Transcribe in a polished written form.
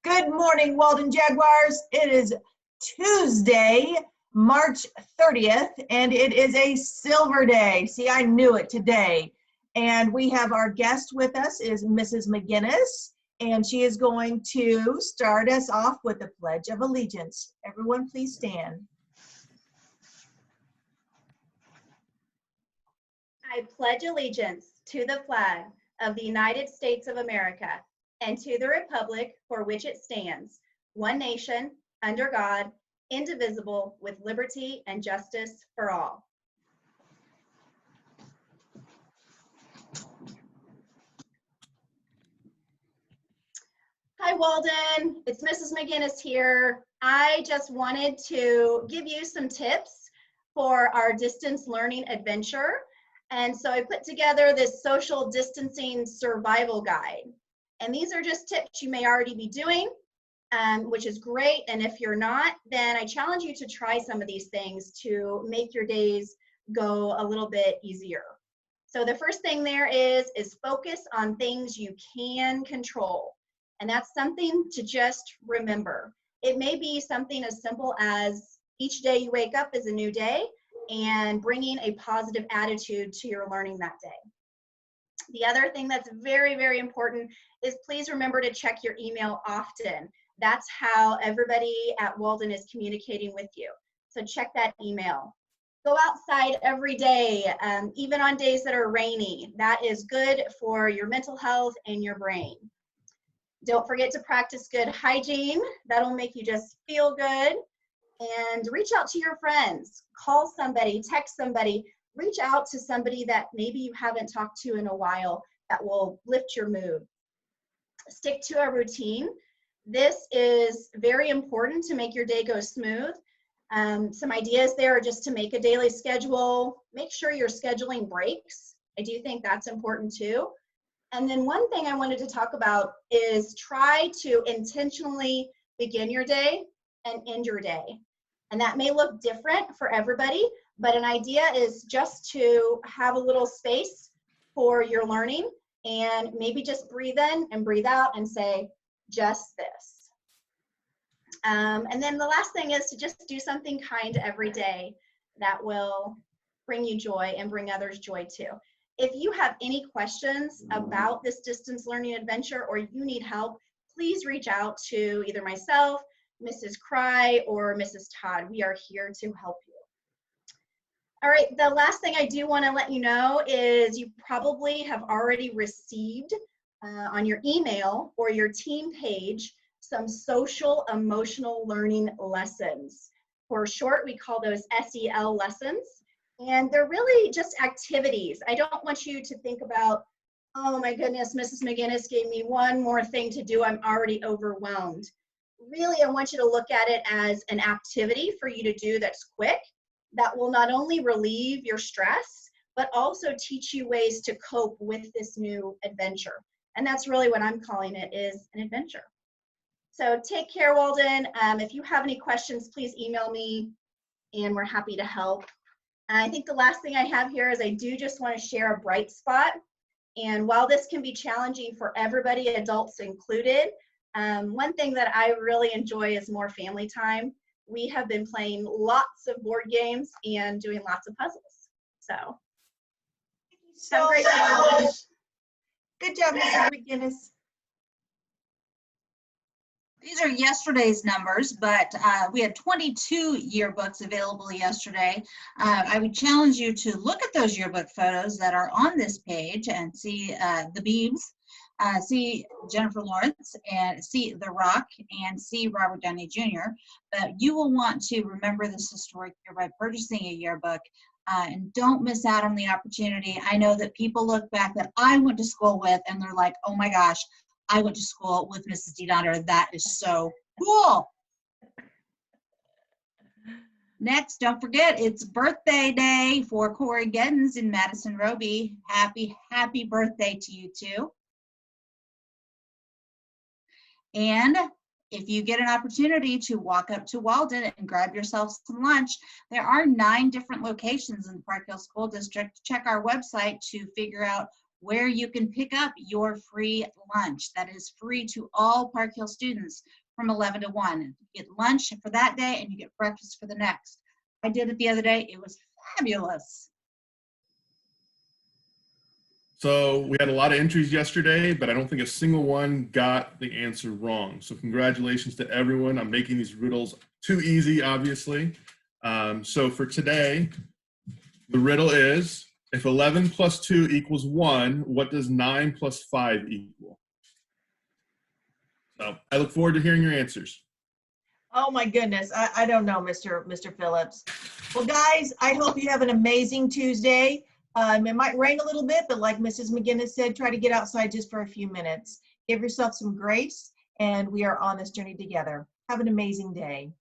Good morning, Walden Jaguars. It is Tuesday, March 30th, and it is a silver day. See, I knew it today. And we have our guest with us is Mrs. McGinnis, and she is going to start us off with the Pledge of Allegiance. Everyone, please stand. I pledge allegiance to the flag of the United States of America and to the republic for which it stands, one nation, under God, indivisible, with liberty and justice for all. Hi, Walden. It's Mrs. McGinnis here. I just wanted to give you some tips for our distance learning adventure. And so I put together this social distancing survival guide. And these are just tips you may already be doing, which is great. And if you're not, then I challenge you to try some of these things to make your days go a little bit easier. So the first thing there is focus on things you can control. And that's something to just remember. It may be something as simple as each day you wake up is a new day and bringing a positive attitude to your learning that day. The other thing that's very, very important is please remember to check your email often. That's how everybody at Walden is communicating with you. So check that email. Go outside every day, even on days that are rainy. That is good for your mental health and your brain. Don't forget to practice good hygiene. That'll make you just feel good. And reach out to your friends. Call somebody, text somebody. Reach out to somebody that maybe you haven't talked to in a while that will lift your mood. Stick to a routine. This is very important to make your day go smooth. Some ideas there are just to make a daily schedule. Make sure you're scheduling breaks. I do think that's important too. And then one thing I wanted to talk about is try to intentionally begin your day and end your day. And that may look different for everybody, but an idea is just to have a little space for your learning and maybe just breathe in and breathe out and say, just this. And then the last thing is to just do something kind every day that will bring you joy and bring others joy too. If you have any questions about this distance learning adventure or you need help, please reach out to either myself, Mrs. Cry, or Mrs. Todd. We are here to help you. All right, the last thing I do want to let you know is you probably have already received on your email or your team page some social emotional learning lessons. For short, we call those SEL lessons. And they're really just activities. I don't want you to think about, oh my goodness, Mrs. McGinnis gave me one more thing to do. I'm already overwhelmed. Really, I want you to look at it as an activity for you to do that's quick, that will not only relieve your stress, but also teach you ways to cope with this new adventure. And that's really what I'm calling it, is an adventure. So take care, Walden. If you have any questions, please email me and we're happy to help. I think the last thing I have here is I do just want to share a bright spot. And while this can be challenging for everybody, adults included, one thing that I really enjoy is more family time. We have been playing lots of board games and doing lots of puzzles. So, So have a great day. Good job, Mrs. McGinnis. These are yesterday's numbers, but we had 22 yearbooks available yesterday. I would challenge you to look at those yearbook photos that are on this page and see the Beebs, see Jennifer Lawrence, and see The Rock, and see Robert Downey Jr. But you will want to remember this historic year by purchasing a yearbook. And don't miss out on the opportunity. I know that people look back that I went to school with and they're like, oh my gosh, I went to school with Mrs. D. Donner. That is so cool. Next, don't forget, it's birthday day for Corey Geddens in Madison Roby. Happy, happy birthday to you too. And if you get an opportunity to walk up to Walden and grab yourself some lunch, there are 9 different locations in the Park Hill School District. Check our website to figure out where you can pick up your free lunch. That is free to all Park Hill students from 11 to 1. You get lunch for that day and you get breakfast for the next. I did it the other day. It was fabulous. So we had a lot of entries yesterday, but I don't think a single one got the answer wrong. So congratulations to everyone. I'm making these riddles too easy, obviously. So for today, the riddle is, if 11 plus 2 equals 1, what does 9 plus 5 equal? So I look forward to hearing your answers. Oh my goodness, I don't know, Mr. Phillips. Well, guys, I hope you have an amazing Tuesday. It might rain a little bit, but like Mrs. McGinnis said, try to get outside just for a few minutes. Give yourself some grace, and we are on this journey together. Have an amazing day.